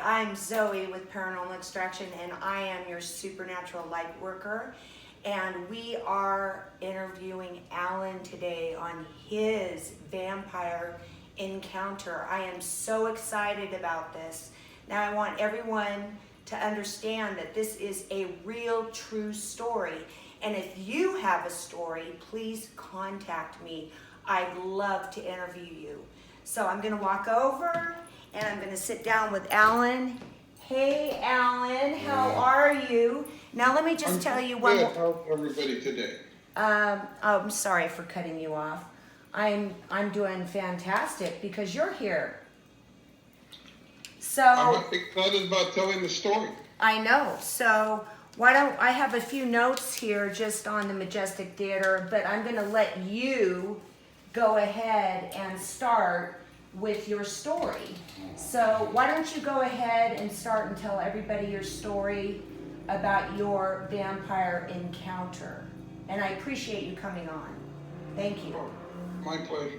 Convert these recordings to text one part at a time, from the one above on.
I'm Zoe with Paranormal Extraction, and I am your supernatural light worker. And we are interviewing Alan today on his vampire encounter. I am so excited about this. Now I want everyone to understand that this is a real, true story. And if you have a story, please contact me. I'd love to interview you. So I'm going to walk over and I'm going to sit down with Alan. Hey, Alan, how are you? Now let me just tell you one more. How's everybody today? I'm sorry for cutting you off. I'm doing fantastic because you're here. So I'm excited about telling the story. I know. So why don't I have a few notes here just on the Majestic Theater, but I'm going to let you go ahead and start with your story. So why don't you go ahead and start and tell everybody your story about your vampire encounter. And I appreciate you coming on. Thank you. Oh, my pleasure.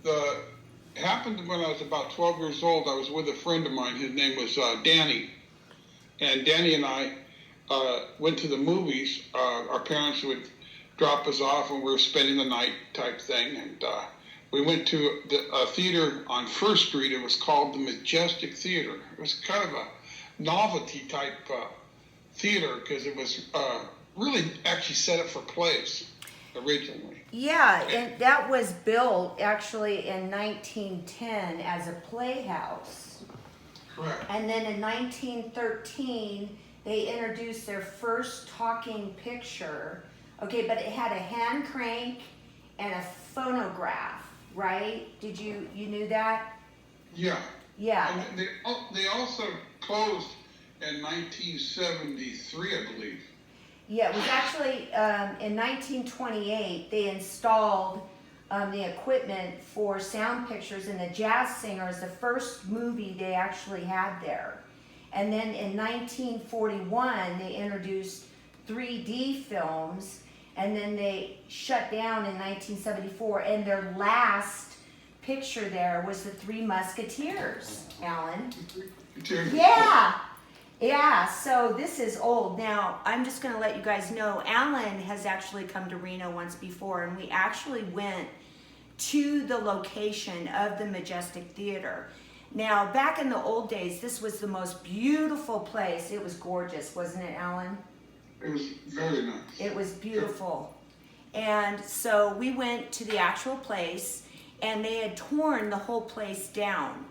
It happened when I was about 12 years old. I was with a friend of mine. His name was Danny. And Danny and I went to the movies. Our parents would drop us off and we were spending the night type thing. And we went to a theater on First Street. It was called the Majestic Theater. It was kind of a novelty type theater because it was really actually set up for plays originally. Yeah, and that was built actually in 1910 as a playhouse. Correct. And then in 1913, they introduced their first talking picture. Okay, but it had a hand crank and a phonograph, right? Did you knew that? Yeah. Yeah. And they also closed in 1973, I believe. Yeah, it was actually in 1928, they installed the equipment for sound pictures, and The Jazz Singer is the first movie they actually had there. And then in 1941, they introduced 3D films, and then they shut down in 1974, and their last picture there was the Three Musketeers, Alan. Yeah. Yeah, so this is old. Now, I'm just going to let you guys know, Alan has actually come to Reno once before, and we actually went to the location of the Majestic Theater. Now, back in the old days, this was the most beautiful place. It was gorgeous, wasn't it, Alan? It was very nice. It was beautiful. And so we went to the actual place, and they had torn the whole place down.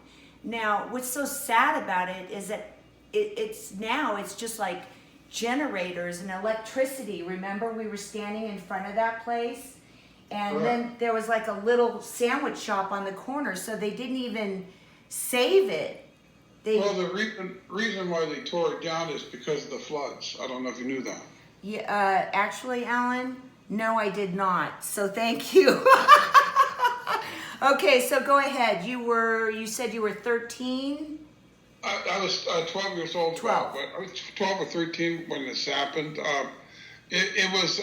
Now, what's so sad about it is that it's just like generators and electricity. Remember, we were standing in front of that place, and then there was like a little sandwich shop on the corner, so they didn't even save it. Well, the reason why they tore it down is because of the floods. I don't know if you knew that. Yeah, actually, Alan, no, I did not. So thank you. Okay, so go ahead. You said you were 13. I was 12 years old. 12. I was 12 or 13 when this happened. It was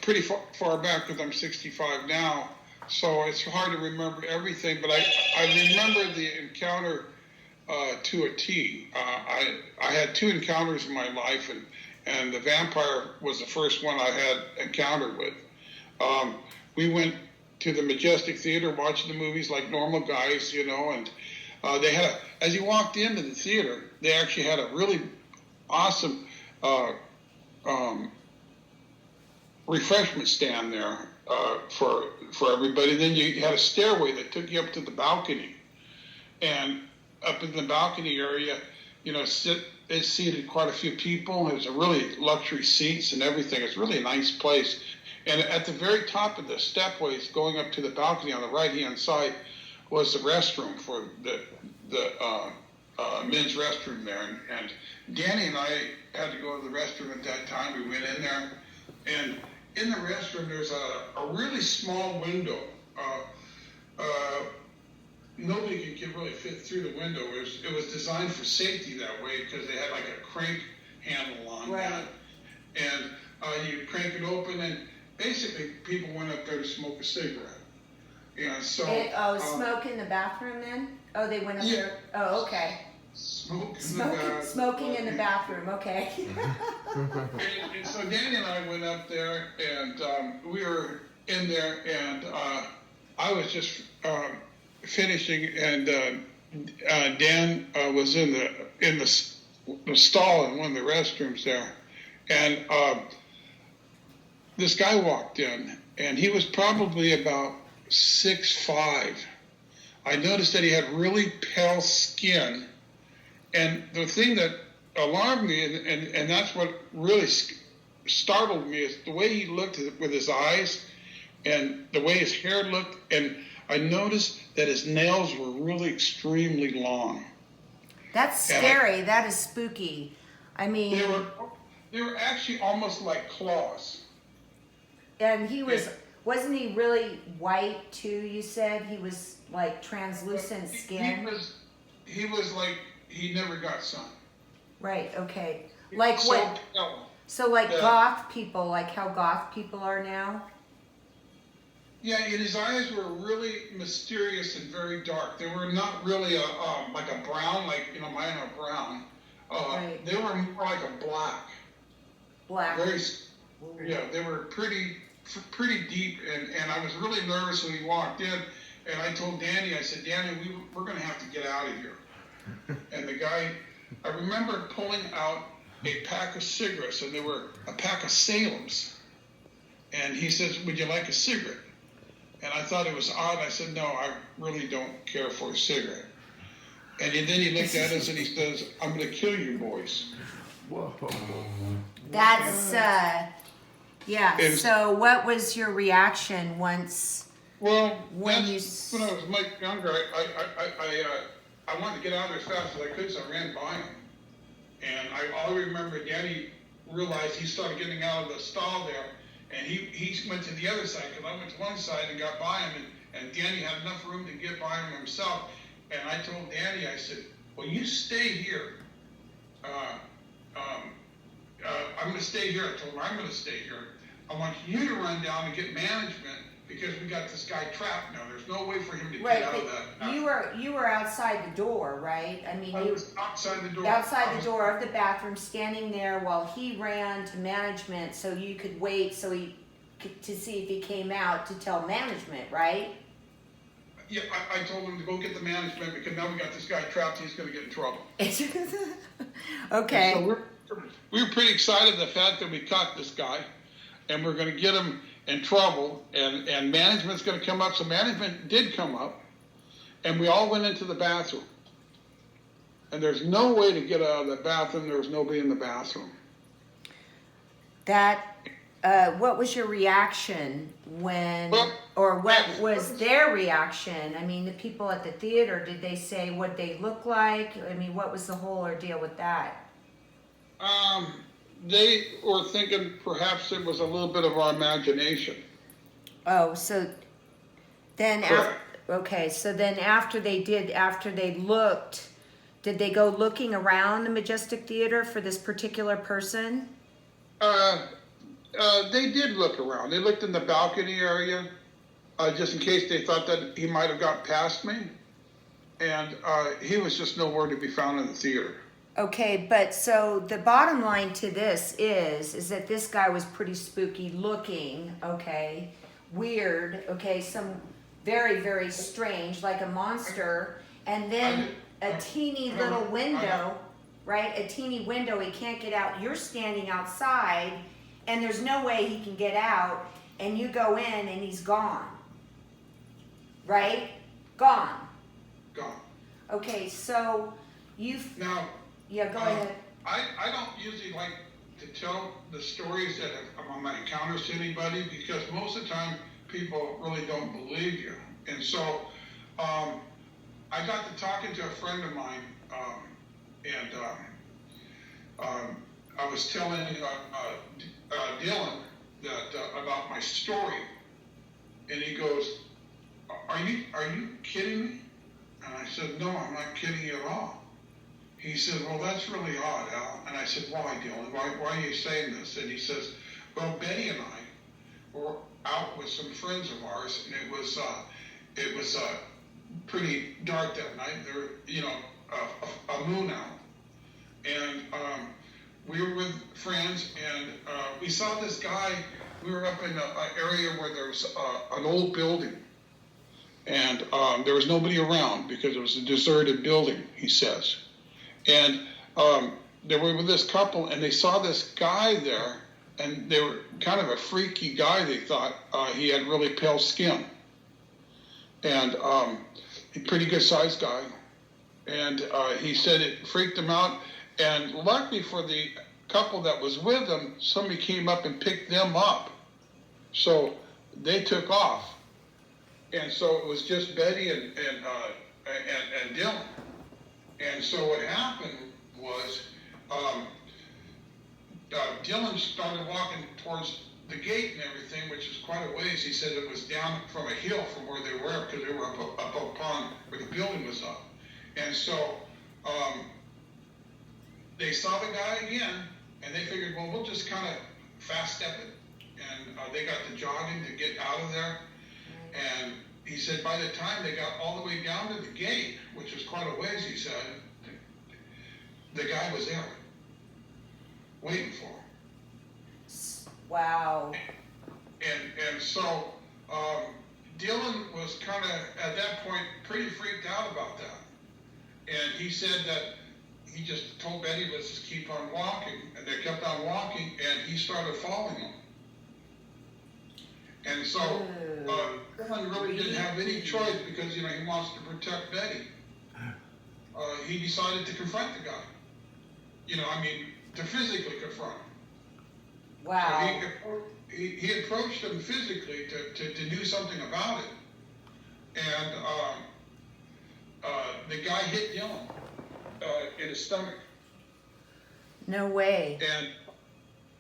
pretty far back because I'm 65 now, so it's hard to remember everything. But I remember the encounter to a T. I had two encounters in my life, and the vampire was the first one I had encountered with. We went to the Majestic Theater watching the movies like normal guys, and they had as you walked into the theater, they actually had a really awesome refreshment stand there for everybody. Then you had a stairway that took you up to the balcony, and up in the balcony area, it seated quite a few people. It was a really luxury seats and everything. It's really a nice place. And at the very top of the stepways going up to the balcony on the right-hand side was the restroom for the men's restroom there. And Danny and I had to go to the restroom at that time. We went in there, and in the restroom there's a really small window. Nobody can really fit through the window. It was designed for safety that way because they had like a crank handle on that. And you crank it open, and basically people went up there to smoke a cigarette. Yeah, so. Smoke in the bathroom then? Oh, they went up there? Oh, okay. Smoking in the bathroom. Okay. And so Danny and I went up there, and we were in there, and I was just finishing, and Dan was in the stall in one of the restrooms there, and this guy walked in, and he was probably about 6'5". I noticed that he had really pale skin, and the thing that alarmed me, and that's what really startled me, is the way he looked with his eyes, and the way his hair looked, and I noticed that his nails were really extremely long. That's scary. That is spooky. I mean, they were actually almost like claws. And wasn't he really white too? You said he was like translucent skin. He was like he never got sun. Right. Okay. Like so what? Pale. So like goth people, like how goth people are now. Yeah, and his eyes were really mysterious and very dark. They were not really like a brown, like mine are brown. Right. They were more like a black. Black. Very. Yeah, they were pretty deep, and I was really nervous when he walked in, and I told Danny, I said, Danny, we're going to have to get out of here. And the guy, I remember pulling out a pack of cigarettes, and they were a pack of Salem's, and he says, would you like a cigarette? And I thought it was odd. I said, no, I really don't care for a cigarette. And then he looked at us and he says, I'm going to kill you boys. Whoa. That's yeah. And so what was your reaction once? Well, when when I was much younger, I wanted to get out of there as fast as I could, so I ran by him. And I always remember Danny realized he started getting out of the stall there, and he went to the other side, because I went to one side and got by him, and Danny had enough room to get by him himself. And I told Danny, I said, well, you stay here. I'm going to stay here. I told him, I'm going to stay here. I want you to run down and get management, because we got this guy trapped now. There's no way for him to get out of that. You were outside the door, right? I mean, I was outside the door. Outside the door of the bathroom, standing there while he ran to management, so you could wait, to see if he came out to tell management, right? Yeah, I told him to go get the management, because now we got this guy trapped. He's going to get in trouble. Okay. So we were pretty excited the fact that we caught this guy, and we're going to get him in trouble, and management's going to come up. So management did come up, and we all went into the bathroom. And there's no way to get out of the bathroom. There was nobody in the bathroom. What was your reaction when, Well, or what was their reaction? I mean, the people at the theater, did they say what they look like? I mean, what was the whole ordeal with that? They were thinking perhaps it was a little bit of our imagination. Oh, so then after they looked, did they go looking around the Majestic Theater for this particular person? They did look around. They looked in the balcony area, just in case they thought that he might have got past me. And he was just nowhere to be found in the theater. Okay, but so the bottom line to this is that this guy was pretty spooky looking, okay, weird, okay, some very, very strange, like a monster, and then a teeny little window, right, a teeny window, he can't get out, you're standing outside, and there's no way he can get out, and you go in and he's gone, right, gone. Okay, so Now, yeah, go ahead. I don't usually like to tell the stories that of my encounters to anybody, because most of the time people really don't believe you. And so I got to talking to a friend of mine, and I was telling Dylan that about my story, and he goes, "Are you kidding me?" And I said, "No, I'm not kidding you at all." He said, "Well, that's really odd, Al." And I said, "Why, Dylan? Why are you saying this?" And he says, "Well, Betty and I were out with some friends of ours, and it was pretty dark that night. There, a moon out. And we were with friends, and we saw this guy. We were up in an area where there was an old building. And there was nobody around because it was a deserted building, he says. And they were with this couple, and they saw this guy there, and they were kind of a freaky guy, they thought. He had really pale skin. And a pretty good-sized guy. And he said it freaked him out. And luckily for the couple that was with him, somebody came up and picked them up. So they took off. And so it was just Betty and Dylan. And so what happened was Dylan started walking towards the gate and everything, which is quite a ways. He said it was down from a hill from where they were, because they were up upon where the building was up. And so they saw the guy again, and they figured, well, we'll just kind of fast step it. And they got to jogging to get out of there. And he said by the time they got all the way down to the gate, which was quite a ways, he said, the guy was there, waiting for him. Wow. And so Dylan was kind of, at that point, pretty freaked out about that. And he said that he just told Betty, let's just keep on walking. And they kept on walking, and he started following them. And so Dylan really didn't have any choice because, he wants to protect Betty. He decided to confront the guy. To physically confront him. Wow. So he approached him physically to do something about it. And the guy hit Dylan in his stomach. No way.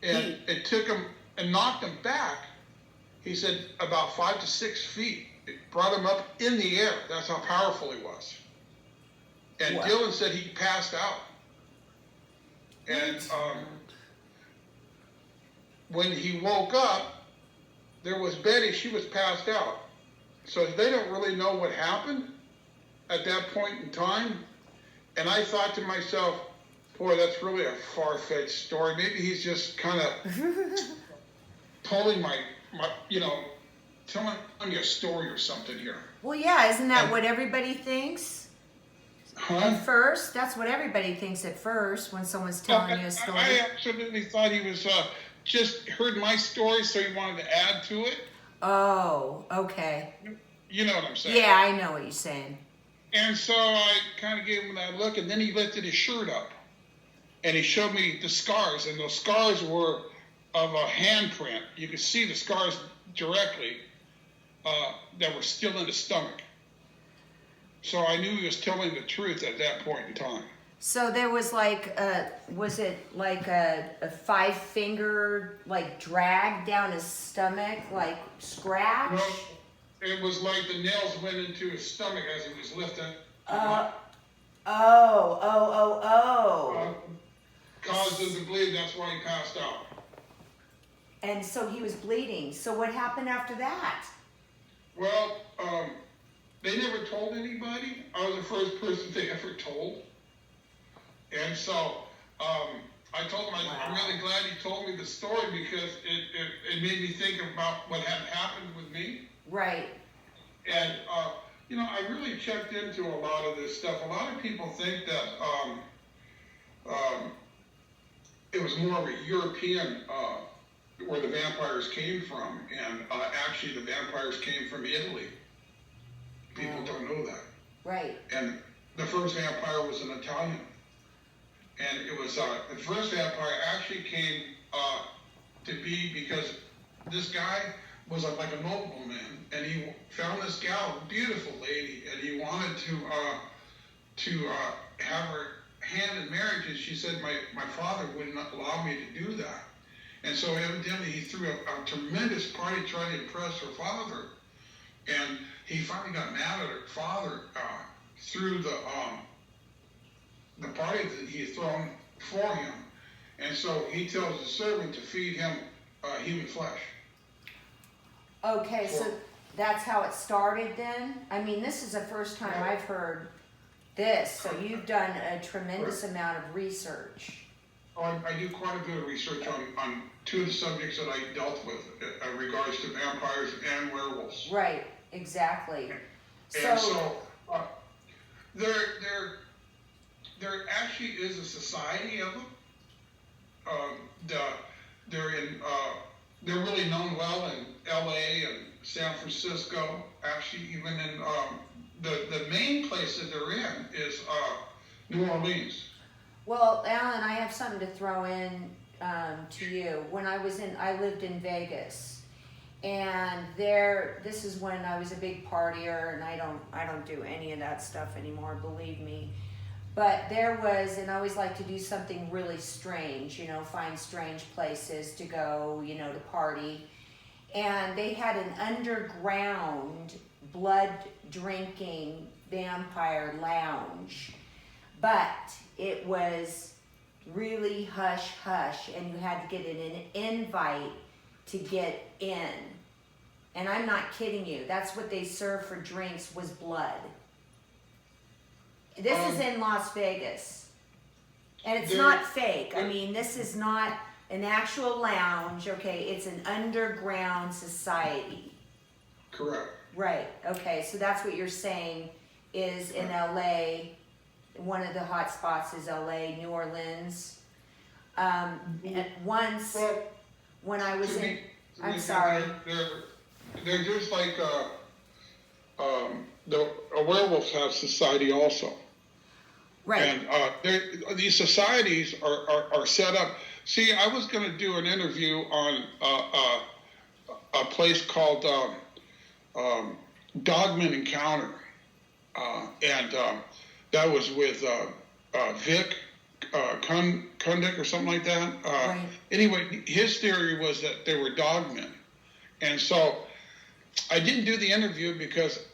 And it took him and knocked him back. He said about 5 to 6 feet. It brought him up in the air. That's how powerful he was. And wow. Dylan said he passed out. And when he woke up, there was Betty. She was passed out. So they don't really know what happened at that point in time. And I thought to myself, boy, that's really a far-fetched story. Maybe he's just kind of pulling my telling me a story or something here. Well, yeah, isn't that what everybody thinks? Huh? At first, that's what everybody thinks at first when someone's telling you a story. I absolutely thought he was just heard my story, so he wanted to add to it. Oh, okay. You know what I'm saying? Yeah, I know what you're saying. And so I kind of gave him that look, and then he lifted his shirt up, and he showed me the scars, and those scars were of a handprint. You could see the scars directly that were still in his stomach. So I knew he was telling the truth at that point in time. So there was was it like a 5-finger, drag down his stomach, scratch? No, it was like the nails went into his stomach as he was lifting. Caused him to bleed, that's why he passed out. And so he was bleeding. So what happened after that? Well, they never told anybody. I was the first person they ever told. And so I told him, I'm really glad he told me the story because it made me think about what had happened with me. Right. And, I really checked into a lot of this stuff. A lot of people think that it was more of a European, where the vampires came from. And actually the vampires came from Italy. People don't know that. Right. And the first vampire was an Italian. And it was, the first vampire actually came to be because this guy was like a nobleman, and he found this gal, beautiful lady, and he wanted to have her hand in marriage, and she said, my father would not allow me to do that. And so evidently he threw a tremendous party trying to impress her father. And he finally got mad at her father through the party that he had thrown for him. And so he tells the servant to feed him human flesh. Okay, so that's how it started then? I mean, this is the first time I've heard this. So you've done a tremendous amount of research. I do quite a bit of research on two of the subjects that I dealt with in regards to vampires and werewolves. Right, exactly. And so there actually is a society of them. They're really known well in L.A. and San Francisco. Actually, even in the main place that they're in is New Orleans. Well, Alan, I have something to throw in to you. When I lived in Vegas, and this is when I was a big partier, and I don't do any of that stuff anymore, believe me. But there was, and I always like to do something really strange, find strange places to go, to party. And they had an underground blood drinking vampire lounge, but it was really hush hush, and you had to get an invite to get in. And I'm not kidding you. That's what they served for drinks, was blood. This is in Las Vegas. And it's not fake. I mean, this is not an actual lounge, okay? It's an underground society. Correct. Right, okay. So that's what you're saying is in LA. One of the hot spots is LA, New Orleans. Once, when I was in... I'm sorry. They're just like the werewolves have society also. Right. And these societies are set up. See, I was going to do an interview on a place called Dogman Encounter. And that was with Vic Kundick or something like that. Right. Anyway, his theory was that they were dogmen. And so I didn't do the interview because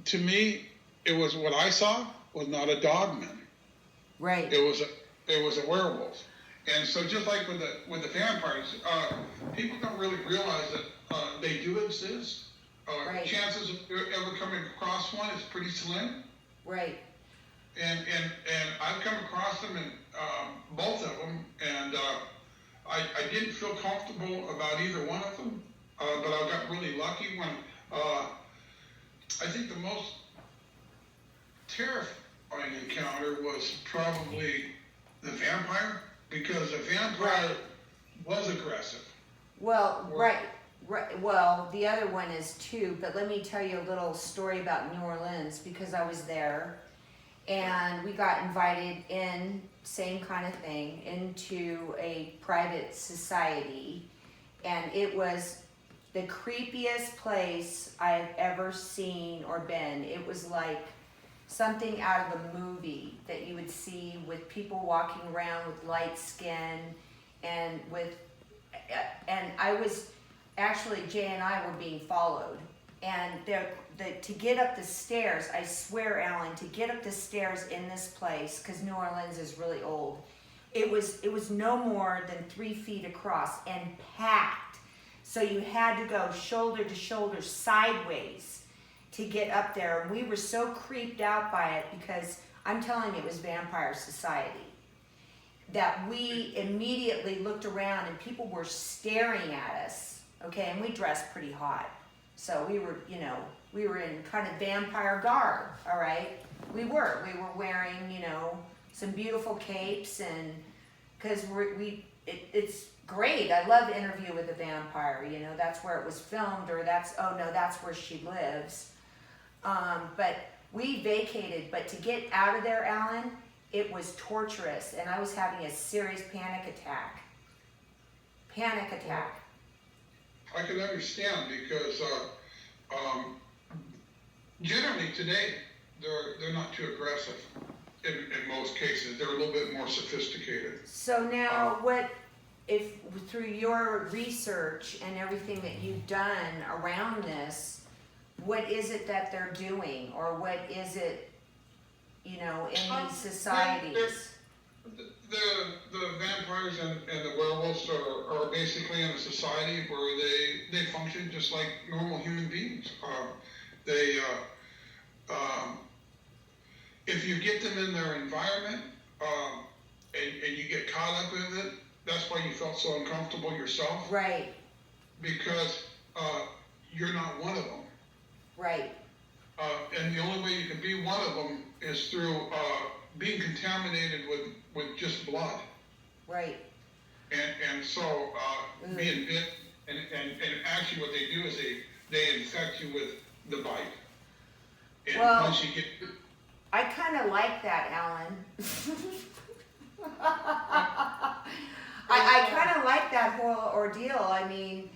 to me, it was what I saw was not a dogman. Right. It was a werewolf. And so just like with the vampires, people don't really realize that they do exist. Right. Chances of ever coming across one is pretty slim. Right. And I've come across them in both of them, and I didn't feel comfortable about either one of them, but I got really lucky when I think the most terrifying encounter was probably the vampire, because the vampire was aggressive. Well, right. Well, the other one is too, but let me tell you a little story about New Orleans, because I was there and we got invited in, same kind of thing, into a private society, and it was the creepiest place I've ever seen or been. It was like something out of a movie that you would see, with people walking around with light skin and I was actually, Jay and I were being followed, and to get up the stairs, I swear, Alan, to get up the stairs in this place, because New Orleans is really old, it was no more than 3 feet across and packed. So you had to go shoulder to shoulder sideways to get up there. And we were so creeped out by it, because I'm telling you, it was Vampire Society, that we immediately looked around and people were staring at us. Okay, and we dressed pretty hot. So we were in kind of vampire garb, all right? We were wearing, some beautiful capes, and because it's great. I love Interview with a Vampire, that's where it was filmed, or that's where she lives. But we vacated, but to get out of there, Alan, it was torturous, and I was having a serious panic attack. I can understand, because generally today they're not too aggressive. In most cases, they're a little bit more sophisticated. So now, what if through your research and everything that you've done around this, what is it that they're doing, or what is it, in these societies? The vampires and the werewolves are basically in a society where they function just like normal human beings. if you get them in their environment, and you get caught up in it, that's why you felt so uncomfortable yourself. Right. Because you're not one of them. Right. And the only way you can be one of them is through being contaminated with just blood. Right. And so being bit, and actually what they do is they infect you with the bite. And Well, once you get, I kind of like that, Alan. I kind of like that whole ordeal. I mean,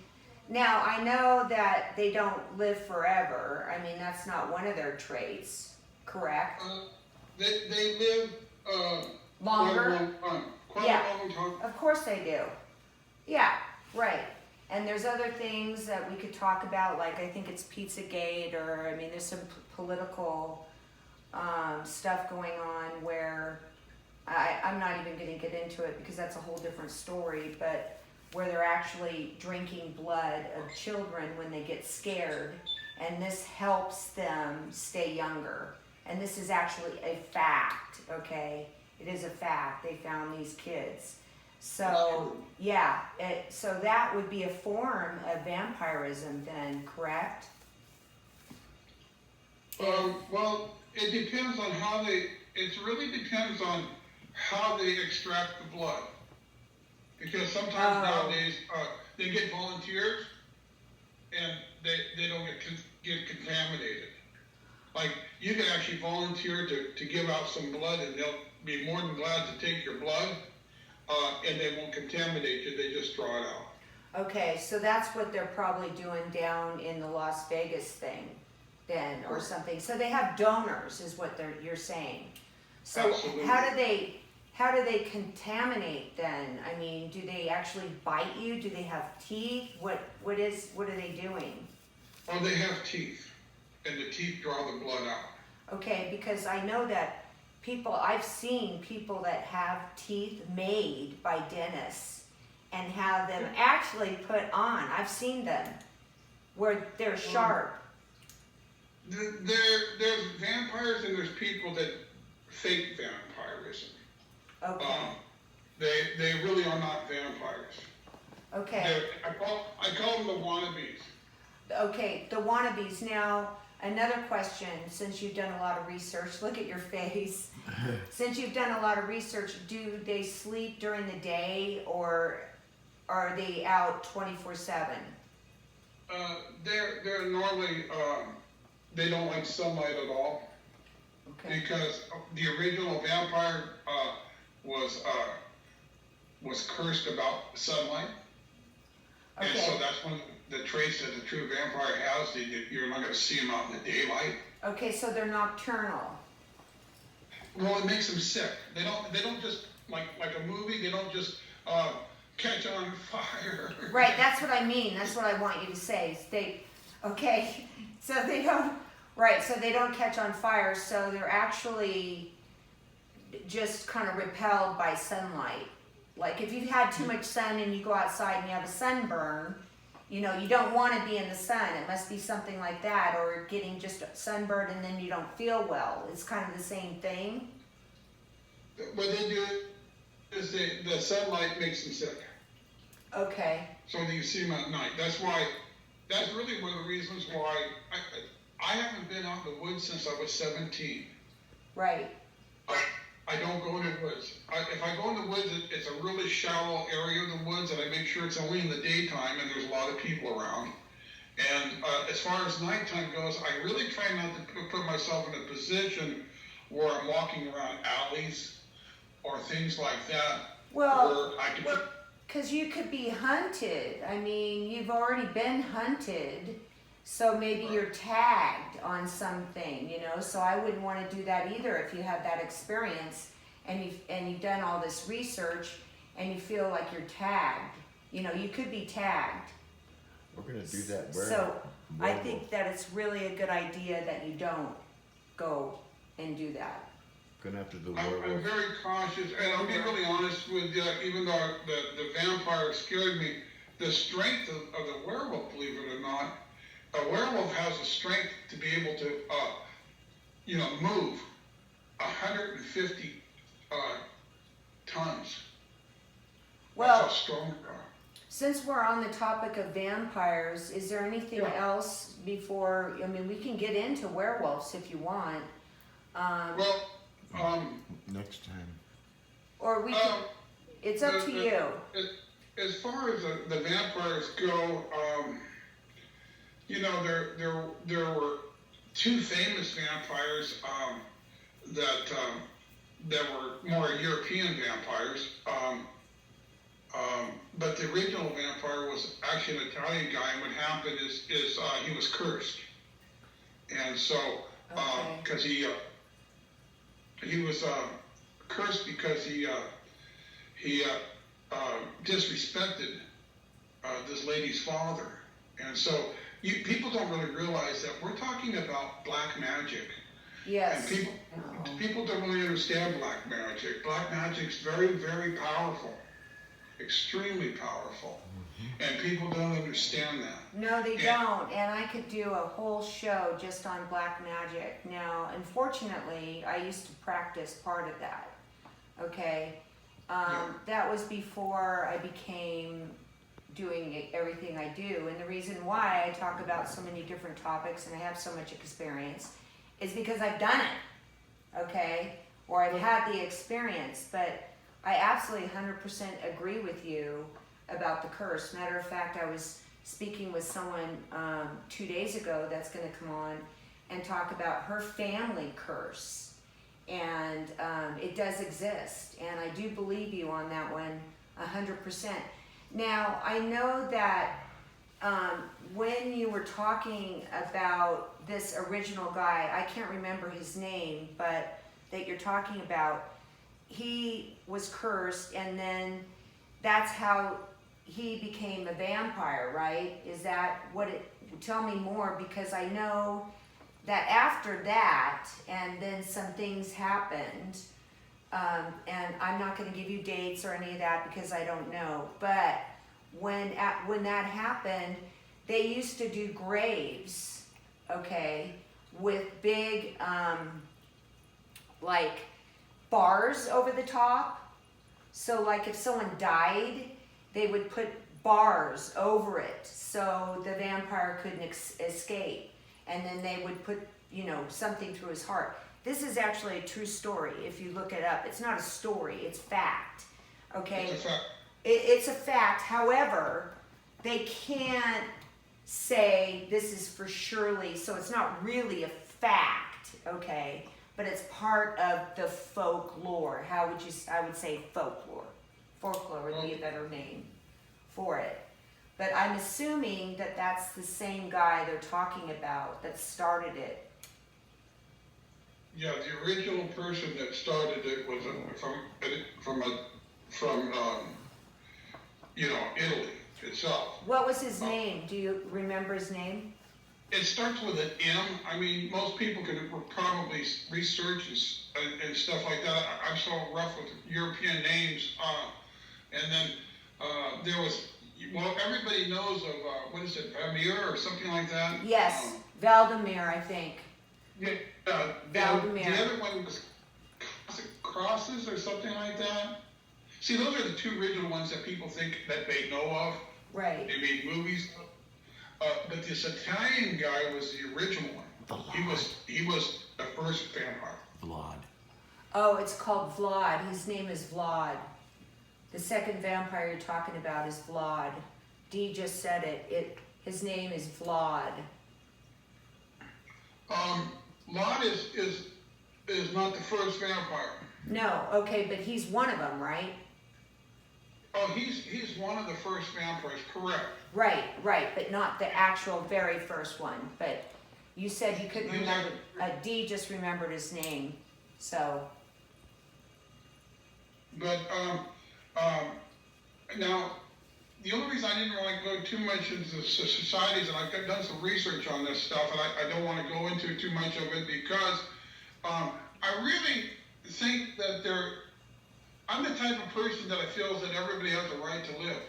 now I know that they don't live forever. I mean, that's not one of their traits, correct? they live Longer? quite Yeah. a long time. Of course they do. Yeah, right. And there's other things that we could talk about, like I think it's Pizzagate, or I mean, there's some political stuff going on where I'm not even going to get into it because that's a whole different story, but where they're actually drinking blood of children when they get scared, and this helps them stay younger. And this is actually a fact, okay? It is a fact. They found these kids. So, yeah, so that would be a form of vampirism then, correct? Well, it depends on how it really depends on how they extract the blood. Because sometimes nowadays, they get volunteers and they don't get contaminated. Like, you can actually volunteer to give out some blood, and they'll be more than glad to take your blood, and they won't contaminate you, they just draw it out. Okay, so that's what they're probably doing down in the Las Vegas thing then, or something. So they have donors is what you're saying. So Absolutely. how do they contaminate then? I mean, do they actually bite you? Do they have teeth? What are they doing? Oh, they have teeth, and the teeth draw the blood out. Okay, because I know that I've seen people that have teeth made by dentists and have them actually put on. I've seen them where they're sharp. There's vampires and there's people that fake vampirism. Okay. They really are not vampires. Okay. I call them the wannabes. Okay, the wannabes. Now, another question, since you've done a lot of research, look at your face. Since you've done a lot of research, do they sleep during the day or are they out 24/7? They're normally, they don't like sunlight at all. Okay. Because the original vampire was cursed about sunlight. And so Okay. that's one of the traits that the true vampire has. You're not going to see them out in the daylight. Okay, so they're nocturnal. Well, it makes them sick. They don't just like a movie. They don't just catch on fire. Right, that's what I mean. That's what I want you to say. Okay, so they don't. Right, so they don't catch on fire. So they're actually just kind of repelled by sunlight. Like if you've had too much sun and you go outside and you have a sunburn, you don't want to be in the sun. It must be something like that, or getting just sunburned and then you don't feel well. It's kind of the same thing. What they do is the sunlight makes them sick. Okay. So that you see them at night. That's really one of the reasons why I haven't been out in the woods since I was 17. Right. I don't go in the woods. If I go in the woods, it's a really shallow area of the woods, and I make sure it's only in the daytime and there's a lot of people around. And as far as nighttime goes, I really try not to put myself in a position where I'm walking around alleys or things like that. Well, where I can because you could be hunted. I mean, you've already been hunted, so maybe you're tagged on something, So I wouldn't want to do that either if you had that experience and you've done all this research and you feel like you're tagged. You could be tagged. We're gonna do that. So I think that it's really a good idea that you don't go and do that. Going after the I'm werewolf. very cautious, and I'll be really honest with you, even though the vampire scared me, the strength of the werewolf, believe it or not, a werewolf has the strength to be able to, move. 150 tons. Well, That's how strong they are. since we're on the topic of vampires, is there anything Yeah. else before, I mean, we can get into werewolves if you want. Well, Next time. Or we can, it's up to you. As far as the vampires go, you know, there were two famous vampires that were more European vampires. But the original vampire was actually an Italian guy, and what happened is he was cursed, and so Okay. because he was cursed because he disrespected this lady's father, and so people don't really realize that we're talking about black magic. Yes. And people don't really understand black magic. Black magic's very, very powerful, extremely powerful, and people don't understand that. No, they don't, and I could do a whole show just on black magic. Now, unfortunately, I used to practice part of that, okay? That was before I became doing everything I do, and the reason why I talk about so many different topics and I have so much experience is because I've done it, okay? Or I've had the experience, but I absolutely 100% agree with you about the curse. Matter of fact, I was speaking with someone 2 days ago that's going to come on and talk about her family curse. And it does exist. And I do believe you on that one 100%. Now, I know that when you were talking about this original guy, I can't remember his name, but that you're talking about, he was cursed, and then that's how he became a vampire, right? Is that what it, tell me more, because I know that after that, and then some things happened, and I'm not going to give you dates or any of that because I don't know, but when that happened, they used to do graves, okay, with big, like, bars over the top. So like if someone died, they would put bars over it so the vampire couldn't escape. And then they would put, you know, something through his heart. This is actually a true story if you look it up. It's not a story, it's fact. Okay? It's a fact. It's a fact. However, they can't say this is for surely, so it's not really a fact, okay? But it's part of the folklore. How would you, I would say folklore. Folklore would be a better name for it. But I'm assuming that that's the same guy they're talking about that started it. Yeah, the original person that started it was from you know, Italy itself. What was his name? Do you remember his name? It starts with an M. I mean, most people can probably research and stuff like that. I'm so rough with European names. And then there was, well, everybody knows of, what is it, Amir or something like that? Yes, Valdemir, I think. Yeah, Valdemir. the other one was Crosses or something like that. See, those are the two original ones that people think that they know of. Right. They made movies. But this Italian guy was the original one. He was the first vampire. Vlad. Oh, it's called Vlad. His name is Vlad. The second vampire you're talking about is Vlad. Dee just said it. His name is Vlad. Vlad is not the first vampire. No, okay, but he's one of them, right? Oh, he's one of the first vampires, correct. Right, but not the actual very first one. But you said you couldn't remember. Dee just remembered his name, so. But now, the only reason I didn't really go too much into the societies, and I've done some research on this stuff, and I don't want to go into too much of it because I really think that I'm the type of person that I feel that everybody has a right to live.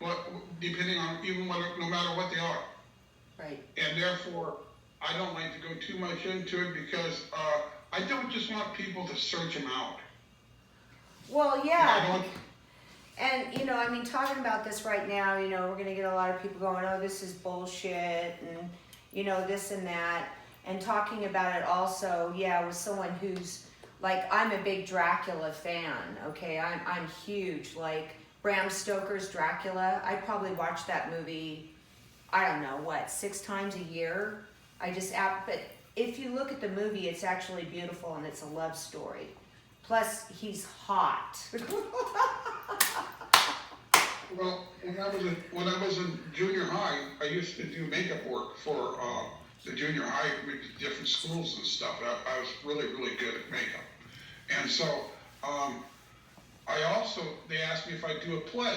But depending on no matter what they are. Right. And therefore, I don't like to go too much into it because I don't just want people to search them out. Well, I yeah. don't, And, you know, I mean, talking about this right now, you know, we're going to get a lot of people going, oh, this is bullshit, and, you know, this and that. And talking about it also, yeah, with someone who's, like, I'm a big Dracula fan, okay? I'm huge. Like, Bram Stoker's Dracula, I probably watch that movie, I don't know, what, 6 times a year? But if you look at the movie, it's actually beautiful, and it's a love story. Plus, he's hot. well, when I was in junior high, I used to do makeup work for the junior high, with different schools and stuff. I was really, really good at makeup. And so, they asked me if I'd do a play.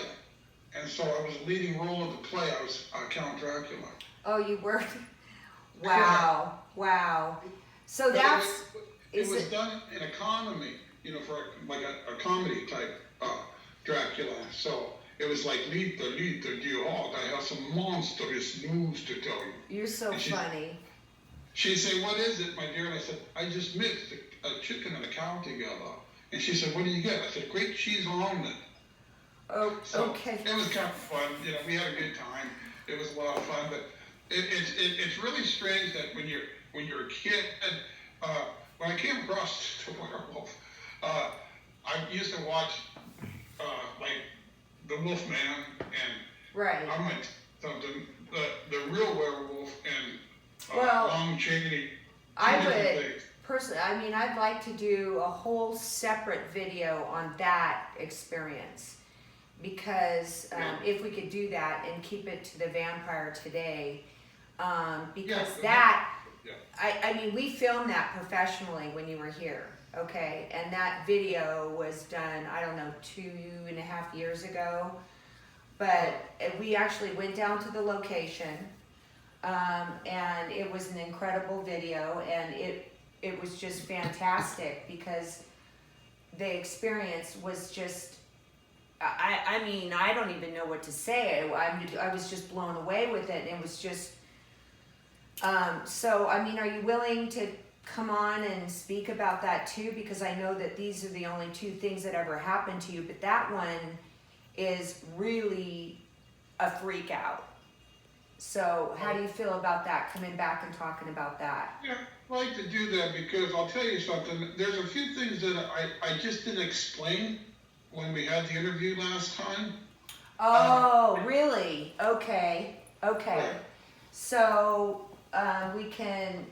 And so I was leading role in the play. I was Count Dracula. Oh, you were? Wow, wow. So But that's, it was done in economy, you know, for like a comedy type Dracula. So it was like, Lita, dear heart, I have some monstrous news to tell you. you're so funny. She'd say, what is it, my dear? And I said, I just mixed a chicken and a cow together. And she said, what do you get? I said, great cheese omelet. Oh, So okay. it was kind of fun. You know, we had a good time. It was a lot of fun. But it's really strange that when you're a kid, when I came across the werewolf, I used to watch like The Wolfman, and Right. I might something the real werewolf and Well, Long Cheney. I two different would things. personally, I mean, I'd like to do a whole separate video on that experience, because if we could do that and keep it to the vampire today, because Yeah. I mean, we filmed that professionally when you were here, okay? And that video was done, I don't know, 2.5 years ago. But we actually went down to the location, and it was an incredible video, and it was just fantastic, because the experience was just, I mean, I don't even know what to say. I was just blown away with it, and it was just, so, I mean, are you willing to come on and speak about that too? Because I know that these are the only 2 things that ever happened to you, but that one is really a freak out. So how do you feel about that, coming back and talking about that? Yeah, I like to do that because I'll tell you something. There's a few things that I just didn't explain when we had the interview last time. Oh, really? Okay. Right. So we can,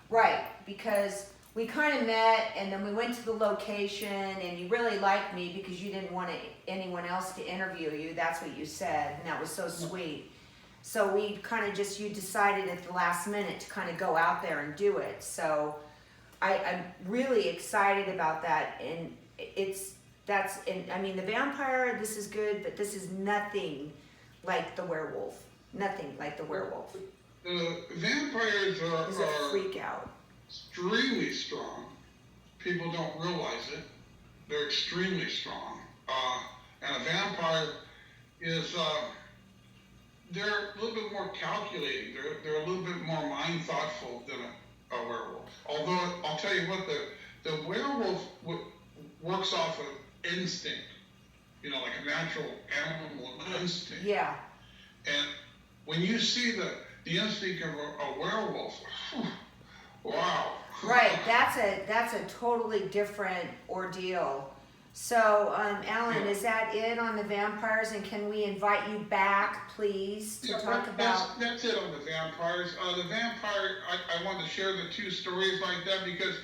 right, because we kind of met, and then we went to the location, and you really liked me because you didn't want anyone else to interview you. That's what you said, and that was so sweet. So we kind of just, you decided at the last minute to kind of go out there and do it. So I'm really excited about that, and I mean, the vampire, this is good, but this is nothing like the werewolf. Nothing like the werewolf. Vampires It's a freak out. extremely strong. People don't realize it. They're extremely strong. And a vampire is, they're a little bit more calculating. They're a little bit more mind thoughtful than a werewolf. Although, I'll tell you what, the werewolf works off of instinct. You know, like a natural animal instinct. Yeah. And when you see the instinct of a werewolf, wow. Right, that's a totally different ordeal. So, Alan, is that it on the vampires? And can we invite you back, please, to talk about? That's it on the vampires. The vampire, I want to share the 2 stories like that because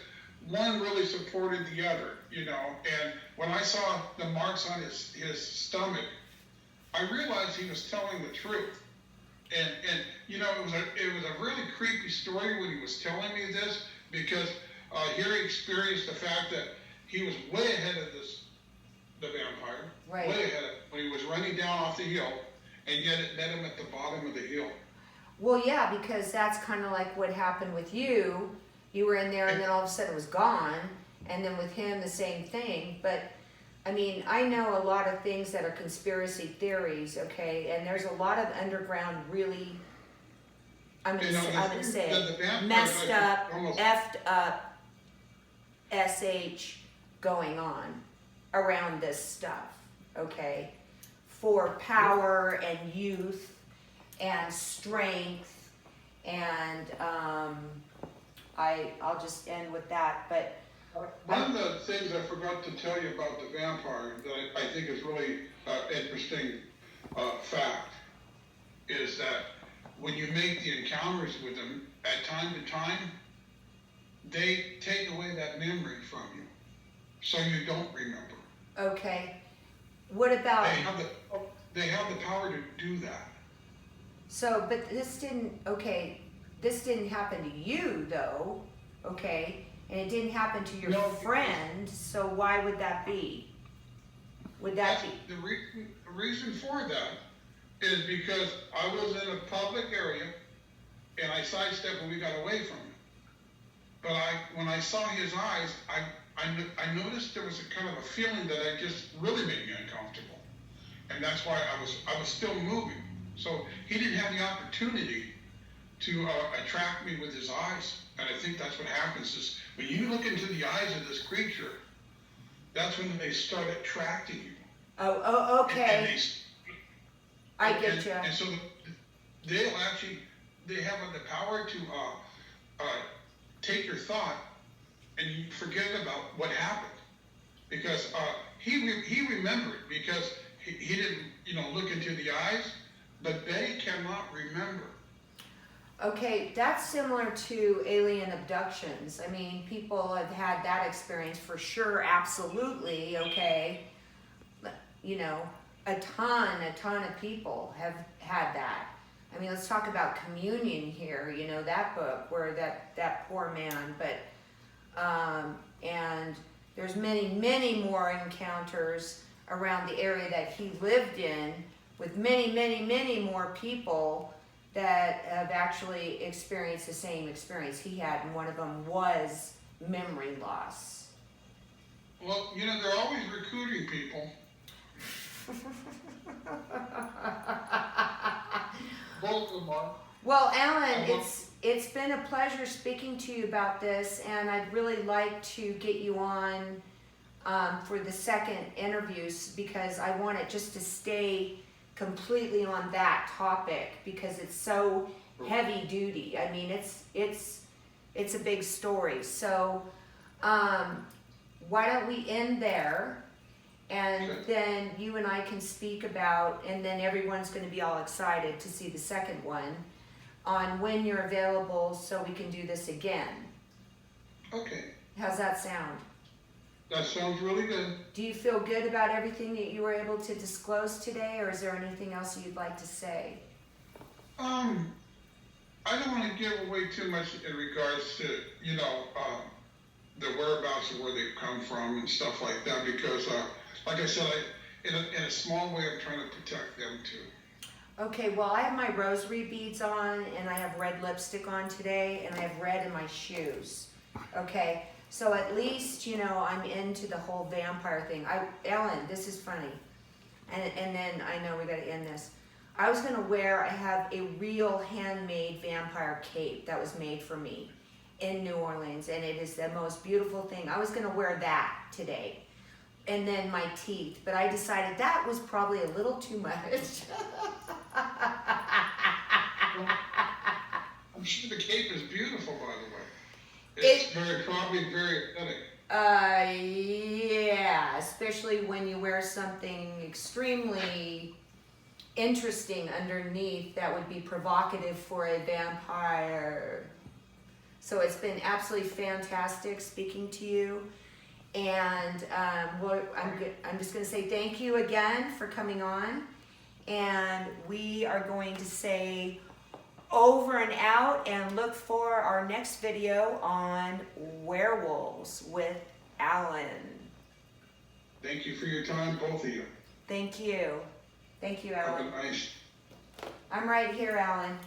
one really supported the other, you know. And when I saw the marks on his stomach, I realized he was telling the truth. And you know, it was a really creepy story when he was telling me this, because here he experienced the fact that he was way ahead of the vampire, Right. way ahead of, when he was running down off the hill, and yet it met him at the bottom of the hill. Well, yeah, because that's kind of like what happened with you. You were in there, and then all of a sudden it was gone. And then with him, the same thing. But I mean, I know a lot of things that are conspiracy theories, okay? And there's a lot of underground, really, I'm gonna say it, The vampires, messed up, almost, effed up SH going on around this stuff, okay? For power and youth and strength, and I'll just end with that, but one of the things I forgot to tell you about the vampire that I think is really interesting fact is that when you make the encounters with them, at time to time, they take away that memory from you, so you don't remember. okay. What about, They have the power to do that. so, but this didn't happen to you though, okay? And it didn't happen to your No. friend, so why would that be? Would that be? The reason for that is because I was in a public area and I sidestepped and we got away from it. But when I saw his eyes, I noticed there was a kind of a feeling that just really made me uncomfortable. And that's why I was still moving. So he didn't have the opportunity to attract me with his eyes. And I think that's what happens is when you look into the eyes of this creature, that's when they start attracting you. Oh, okay. And I get you. And so they have the power to take your thought and you forget about what happened. Because he remembered because he didn't look into the eyes, but they cannot remember. Okay, that's similar to alien abductions. I mean, people have had that experience for sure, absolutely, okay? A ton of people have had that. I mean, let's talk about Communion here, that book where that poor man, but, and there's many more encounters around the area that he lived in with many more people that have actually experienced the same experience he had, and one of them was memory loss. Well, they're always recruiting people. Both of them are. Well, Alan, it's been a pleasure speaking to you about this, and I'd really like to get you on for the second interviews because I want it just to stay completely on that topic because it's so heavy duty. I mean, it's a big story. So why don't we end there, and then you and I can speak about, and then everyone's going to be all excited to see the second one on when you're available so we can do this again. Okay. How's that sound? That sounds really good. Do you feel good about everything that you were able to disclose today, or is there anything else you'd like to say? I don't want to give away too much in regards to, the whereabouts of where they've come from and stuff like that, because, like I said, in a small way, I'm trying to protect them too. Okay, well, I have my rosary beads on, and I have red lipstick on today, and I have red in my shoes. Okay, so at least, I'm into the whole vampire thing. Ellen, this is funny. And then I know we gotta end this. I have a real handmade vampire cape that was made for me in New Orleans, and it is the most beautiful thing. I was gonna wear that today. And then my teeth, but I decided that was probably a little too much. I'm sure the cape is beautiful, by the way. It's probably very aesthetic. Yeah, especially when you wear something extremely interesting underneath that would be provocative for a vampire. So it's been absolutely fantastic speaking to you. And I'm just going to say thank you again for coming on. And we are going to say over and out and look for our next video on werewolves with Alan. Thank you for your time, both of you. Thank you. Thank you, Alan. Have a nice. I'm right here, Alan.